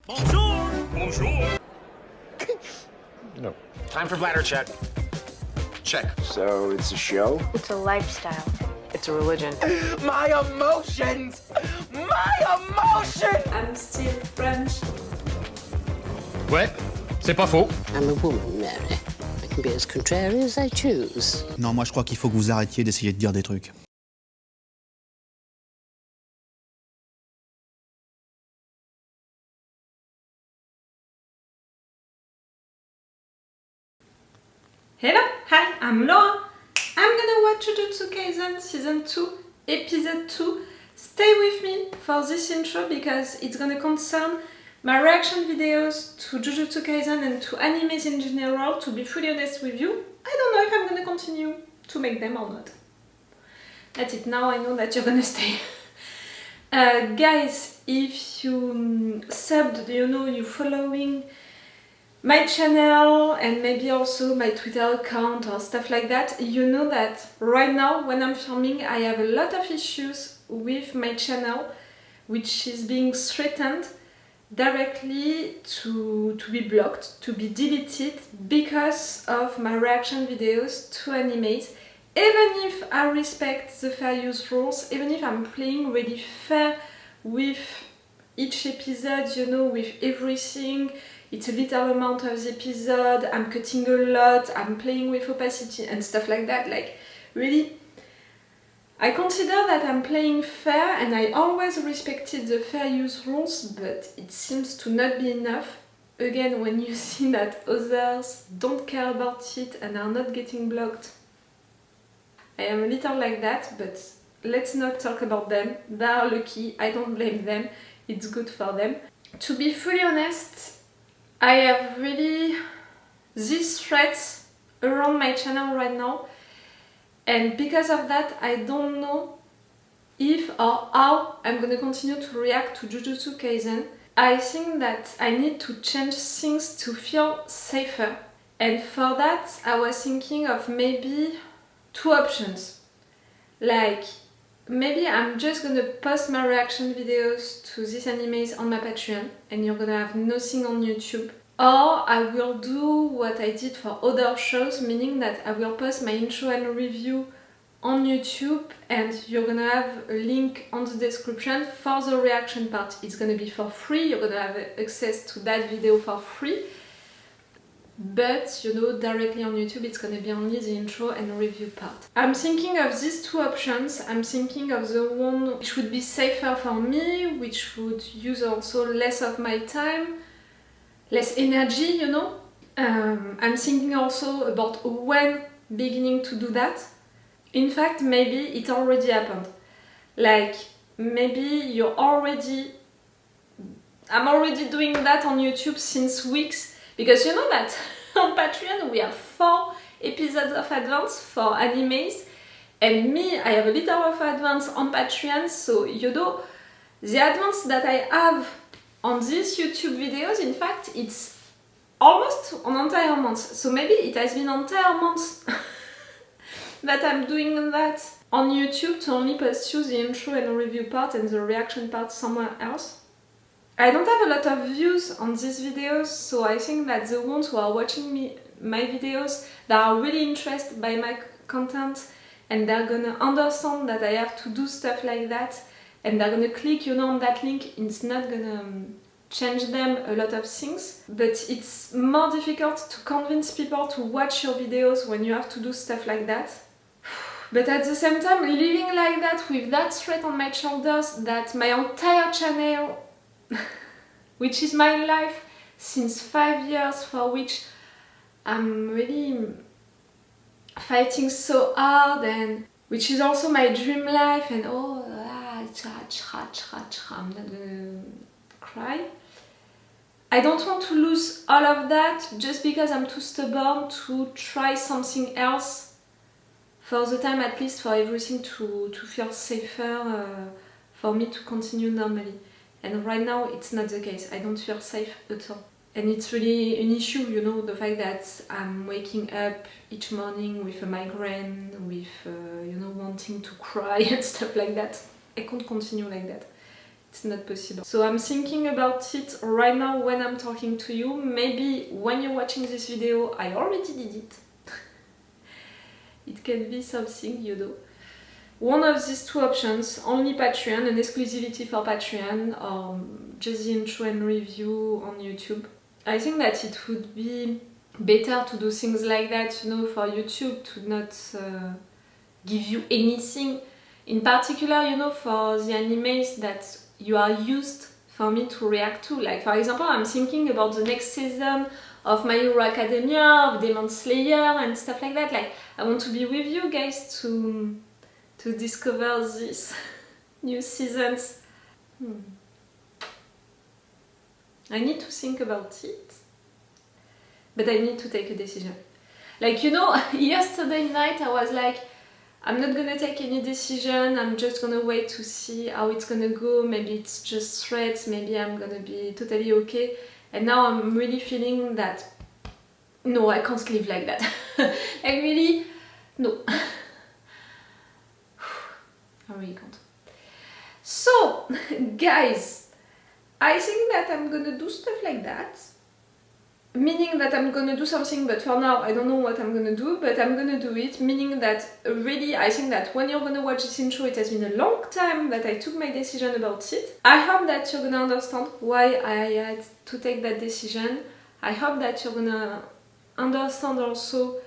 Bonjour! Bonjour! No. Time for bladder check. Check. So it's a show? It's a lifestyle. It's a religion. My emotions! My emotions! I'm still French. Ouais, c'est pas faux. I'm a woman, Mary. I can be as contrary as I choose. Non, moi je crois qu'il faut que vous arrêtiez d'essayer de dire des trucs. Hello, hi, I'm Laura. I'm gonna watch Jujutsu Kaisen Season 2, Episode 2. Stay with me for this intro because it's gonna concern my reaction videos to Jujutsu Kaisen and to animes in general. To be fully honest with you, I don't know if I'm gonna continue to make them or not. That's it, now I know that you're gonna stay. Guys, if you subbed, you're following my channel and maybe also my Twitter account or stuff like that, you know that right now when I'm filming I have a lot of issues with my channel, which is being threatened directly to be blocked, to be deleted because of my reaction videos to animes. Even if I respect the fair use rules, even if I'm playing really fair with each episode, with everything, it's a little amount of the episode, I'm cutting a lot, I'm playing with opacity and stuff like that, like really, I consider that I'm playing fair and I always respected the fair use rules, but it seems to not be enough. Again, when you see that others don't care about it and are not getting blocked, I am a little like that, but let's not talk about them. They are lucky, I don't blame them, it's good for them. To be fully honest, I have really these threats around my channel right now, and because of that I don't know if or how I'm gonna continue to react to Jujutsu Kaisen. I think that I need to change things to feel safer, and for that I was thinking of maybe two options. Like, maybe I'm just gonna post my reaction videos to these animes on my Patreon and you're gonna have nothing on YouTube. Or I will do what I did for other shows, meaning that I will post my intro and review on YouTube and you're gonna have a link on the description for the reaction part. It's gonna be for free, you're gonna have access to that video for free. But directly on YouTube it's gonna be only the intro and review part. I'm thinking of these two options. I'm thinking of the one which would be safer for me, which would use also less of my time, less energy, I'm thinking also about when beginning to do that. In fact, maybe it already happened. Like, maybe I'm already doing that on YouTube since weeks. Because you know that on Patreon we have 4 episodes of advance for animes, and me, I have a little of advance on Patreon, so the advance that I have on these YouTube videos, in fact, it's almost an entire month. So maybe it has been an entire month that I'm doing that on YouTube to only pursue the intro and review part and the reaction part somewhere else. I don't have a lot of views on these videos, so I think that the ones who are watching my videos, that are really interested by my content, and they're gonna understand that I have to do stuff like that, and they're gonna click on that link. It's not gonna change them a lot of things, but it's more difficult to convince people to watch your videos when you have to do stuff like that. But at the same time, living like that with that threat on my shoulders, that my entire channel, which is my life since 5 years, for which I'm really fighting so hard, and which is also my dream life, and I'm not gonna cry. I don't want to lose all of that just because I'm too stubborn to try something else for the time, at least for everything to feel safer, for me to continue normally. And right now it's not the case. I don't feel safe at all. And it's really an issue, the fact that I'm waking up each morning with a migraine, with, wanting to cry and stuff like that. I can't continue like that. It's not possible. So I'm thinking about it right now when I'm talking to you. Maybe when you're watching this video, I already did it. It can be something, you know. One of these two options, only Patreon, an exclusivity for Patreon, or just the intro and review on YouTube. I think that it would be better to do things like that, you know, for YouTube, to not give you anything. In particular, you know, for the animes that you are used for me to react to. Like, for example, I'm thinking about the next season of My Hero Academia, of Demon Slayer, and stuff like that. Like, I want to be with you guys to discover these new seasons. I need to think about it, but I need to take a decision. Like, you know, yesterday night I was like, I'm not gonna take any decision, I'm just gonna wait to see how it's gonna go, maybe it's just threats, maybe I'm gonna be totally okay. And now I'm really feeling that, no, I can't live like that. Like, really, no. I really can't. So, guys, I think that I'm gonna do stuff like that. Meaning that I'm gonna do something, but for now I don't know what I'm gonna do, but I'm gonna do it. Meaning that really, I think that when you're gonna watch this intro, it has been a long time that I took my decision about it. I hope that you're gonna understand why I had to take that decision. I hope that you're gonna understand also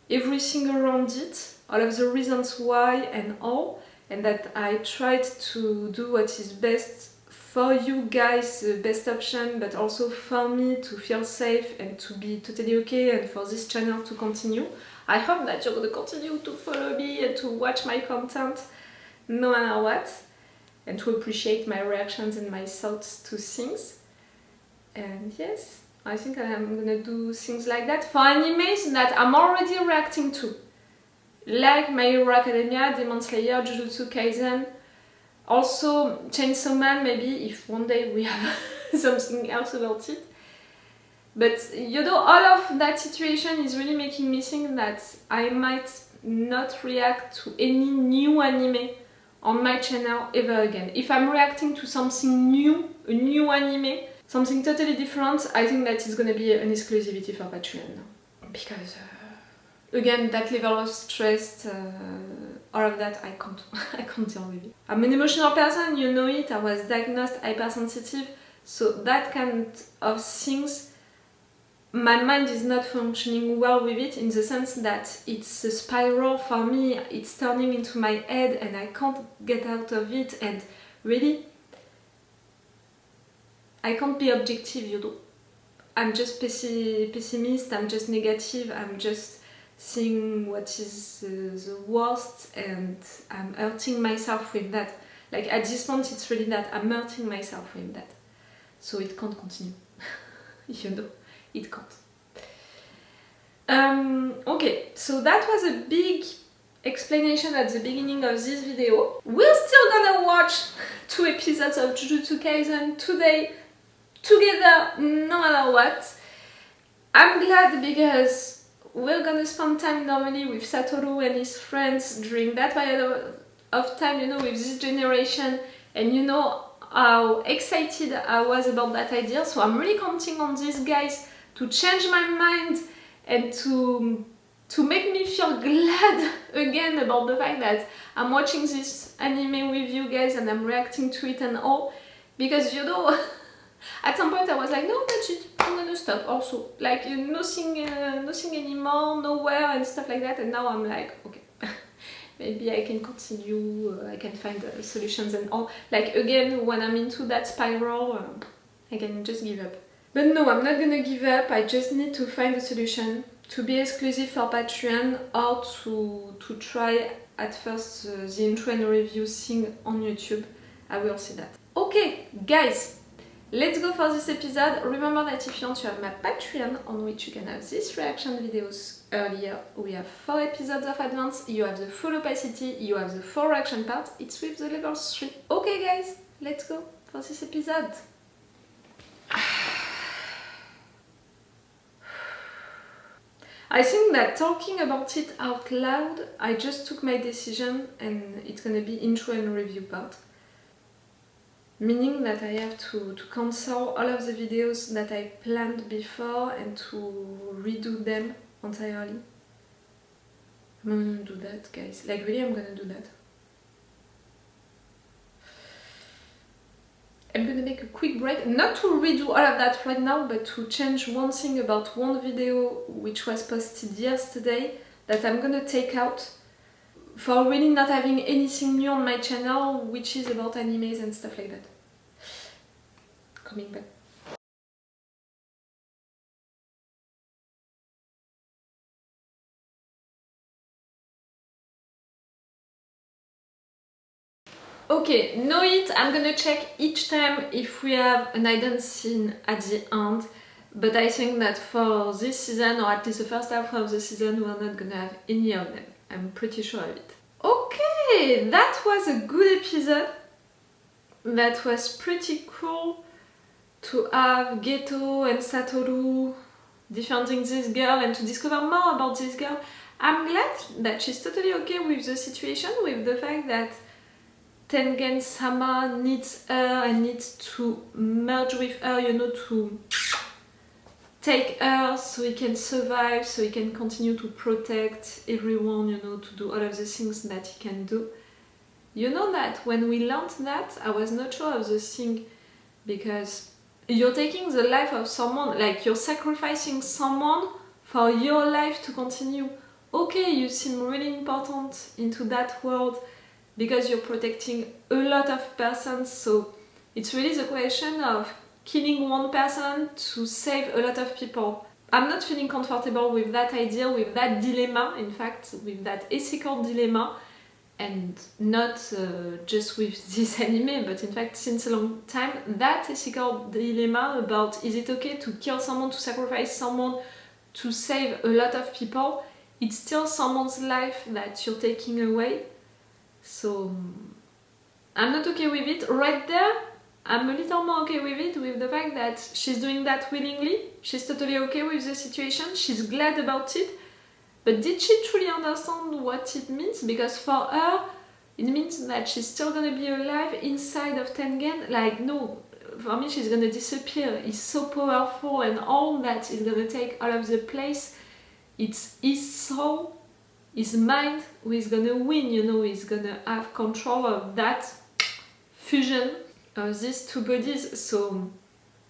everything around it, all of the reasons why and all, and that I tried to do what is best for you guys, the best option, but also for me to feel safe and to be totally okay, and for this channel to continue. I hope that you're gonna continue to follow me and to watch my content no matter what, and to appreciate my reactions and my thoughts to things. And yes, I think I'm gonna do things like that for animes that I'm already reacting to, like My Hero Academia, Demon Slayer, Jujutsu Kaisen. Also, Chainsaw Man, maybe, if one day we have something else about it. But, you know, all of that situation is really making me think that I might not react to any new anime on my channel ever again. If I'm reacting to something new, a new anime, something totally different, I think that it's gonna be an exclusivity for Patreon. Because, again, that level of stress, all of that, I can't deal with it. I'm an emotional person, you know it. I was diagnosed hypersensitive, so that kind of things, my mind is not functioning well with it, in the sense that it's a spiral for me. It's turning into my head and I can't get out of it, and really, I can't be objective, you know. I'm just pessimist, I'm just negative, I'm just seeing what is the worst, and I'm hurting myself with that. Like, at this point it's really that I'm hurting myself with that. So it can't continue. You know, it can't. Okay, so that was a big explanation at the beginning of this video. We're still gonna watch 2 episodes of Jujutsu Kaisen today, together, no matter what. I'm glad because we're gonna spend time normally with Satoru and his friends during that period of time, you know, with this generation, and you know how excited I was about that idea. So I'm really counting on these guys to change my mind and to make me feel glad again about the fact that I'm watching this anime with you guys and I'm reacting to it and all. Because, you know, at some point I was like, no, that's it, I'm gonna stop also. Like, nothing anymore, nowhere and stuff like that. And now I'm like, okay, maybe I can continue, I can find solutions and all. Like, again, when I'm into that spiral, I can just give up. But no, I'm not gonna give up. I just need to find a solution to be exclusive for Patreon, or to try at first the intro and review thing on YouTube. I will see that. Okay, guys, let's go for this episode. Remember that if you want to have my Patreon, on which you can have these reaction videos earlier, we have 4 episodes of advance, you have the full opacity, you have the 4 reaction part, it's with the level 3. Okay guys, let's go for this episode. I think that talking about it out loud, I just took my decision and it's gonna be intro and review part. Meaning that I have to cancel all of the videos that I planned before and to redo them entirely. I'm gonna do that, guys. Like, really, I'm gonna do that. I'm gonna make a quick break, not to redo all of that right now, but to change one thing about one video which was posted yesterday that I'm gonna take out for really not having anything new on my channel which is about animes and stuff like that. Coming back. Okay, know it, I'm gonna check each time if we have an hidden scene at the end, but I think that for this season, or at least the first half of the season, we're not gonna have any of them. I'm pretty sure of it. Okay, that was a good episode. That was pretty cool to have Geto and Satoru defending this girl and to discover more about this girl. I'm glad that she's totally okay with the situation, with the fact that Tengen-sama needs her and needs to merge with her, you know, to take her so he can survive, so he can continue to protect everyone, you know, to do all of the things that he can do. You know that when we learned that, I was not sure of the thing, because you're taking the life of someone, like you're sacrificing someone for your life to continue. Okay, you seem really important into that world, because you're protecting a lot of persons, so it's really the question of killing one person to save a lot of people. I'm not feeling comfortable with that idea, with that dilemma, in fact, with that ethical dilemma, and not just with this anime, but in fact since a long time, that ethical dilemma about is it okay to kill someone, to sacrifice someone, to save a lot of people, it's still someone's life that you're taking away. So I'm not okay with it. Right there, I'm a little more okay with it, with the fact that she's doing that willingly. She's totally okay with the situation. She's glad about it. But did she truly understand what it means? Because for her, it means that she's still gonna be alive inside of Tengen. Like, no, for me she's gonna disappear. He's so powerful and all that is gonna take all of the place. It's his soul, his mind who is gonna win, you know, he's gonna have control of that fusion of these two bodies. So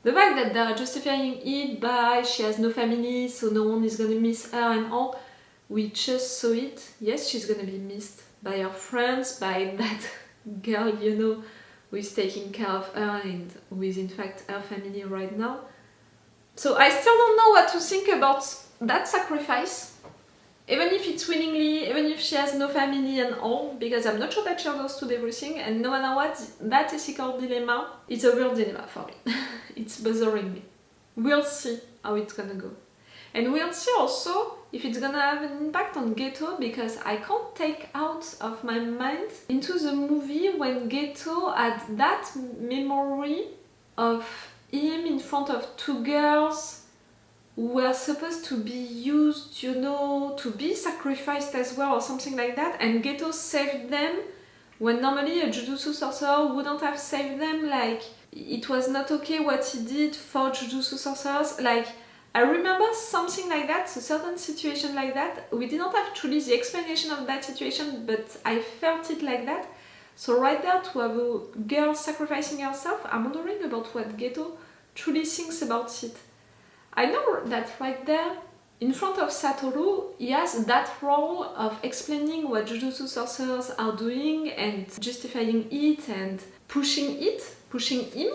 the fact that they're justifying it by she has no family, so no one is gonna miss her and all, we just saw it. Yes, she's gonna be missed by her friends, by that girl, you know, who is taking care of her and who is in fact her family right now. So I still don't know what to think about that sacrifice. Even if it's willingly, even if she has no family and all, because I'm not sure that she understood everything, and no matter what, that ethical dilemma, it's a real dilemma for me. It's bothering me. We'll see how it's gonna go. And we'll see also if it's gonna have an impact on Geto, because I can't take out of my mind into the movie when Geto had that memory of him in front of two girls who were supposed to be used, you know, to be sacrificed as well or something like that, and Geto saved them when normally a Jujutsu sorcerer wouldn't have saved them. Like, it was not okay what he did for Jujutsu sorcerers. Like, I remember something like that, a certain situation like that. We didn't have truly the explanation of that situation, but I felt it like that. So right there, to have a girl sacrificing herself, I'm wondering about what Geto truly thinks about it. I know that right there, in front of Satoru, he has that role of explaining what Jujutsu sorcerers are doing and justifying it and pushing him.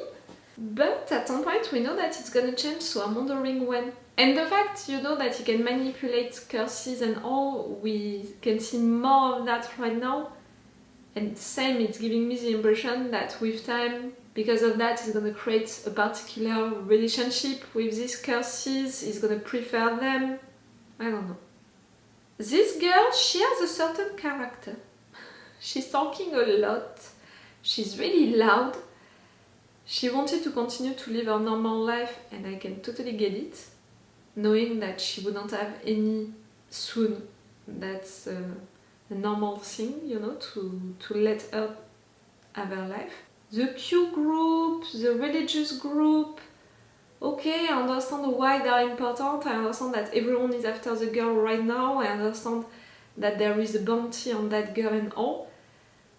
But at some point we know that it's gonna change, so I'm wondering when. And the fact, you know, that he can manipulate curses and all, we can see more of that right now. And same, it's giving me the impression that with time, because of that, he's gonna create a particular relationship with these curses, he's gonna prefer them. I don't know. This girl, she has a certain character. She's talking a lot, she's really loud. She wanted to continue to live her normal life, and I can totally get it, knowing that she wouldn't have any soon. That's a normal thing, you know, to let her have her life. The Q group, the religious group. Okay, I understand why they are important. I understand that everyone is after the girl right now. I understand that there is a bounty on that girl and all.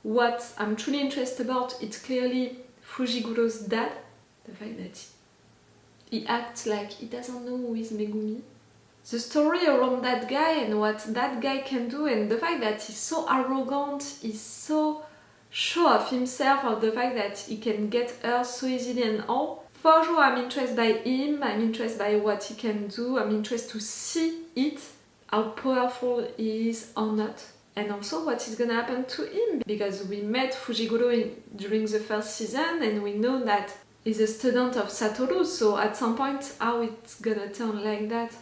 What I'm truly interested about is clearly Fujiguro's dad. The fact that he acts like he doesn't know who is Megumi. The story around that guy and what that guy can do, and the fact that he's so arrogant, he's so sure of himself, of the fact that he can get her so easily and all. For sure, I'm interested by him, I'm interested by what he can do, I'm interested to see it, how powerful he is or not, and also what is gonna happen to him, because we met Fujiguro during the first season and we know that he's a student of Satoru, so at some point, how it's gonna turn like that?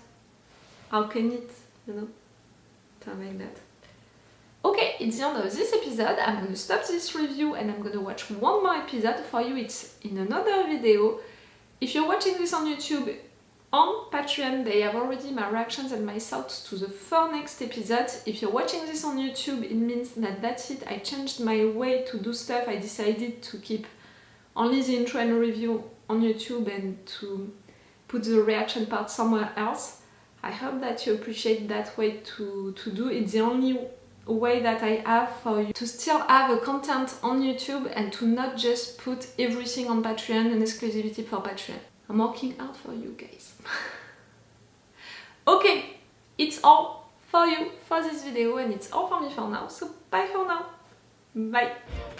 How can it, turn like that? Okay, it's the end of this episode. I'm gonna stop this review and I'm gonna watch one more episode for you. It's in another video. If you're watching this on YouTube, on Patreon, they have already my reactions and my thoughts to the 4 next episodes. If you're watching this on YouTube, it means that that's it. I changed my way to do stuff. I decided to keep only the intro and review on YouTube and to put the reaction part somewhere else. I hope that you appreciate that way to do. It's the only way that I have for you to still have a content on YouTube and to not just put everything on Patreon and exclusivity for Patreon. I'm working hard for you guys. Okay, it's all for you for this video and it's all for me for now, so bye for now. Bye.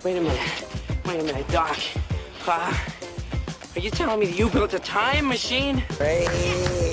Wait a minute, Doc. Are you telling me that you built a time machine? Hey.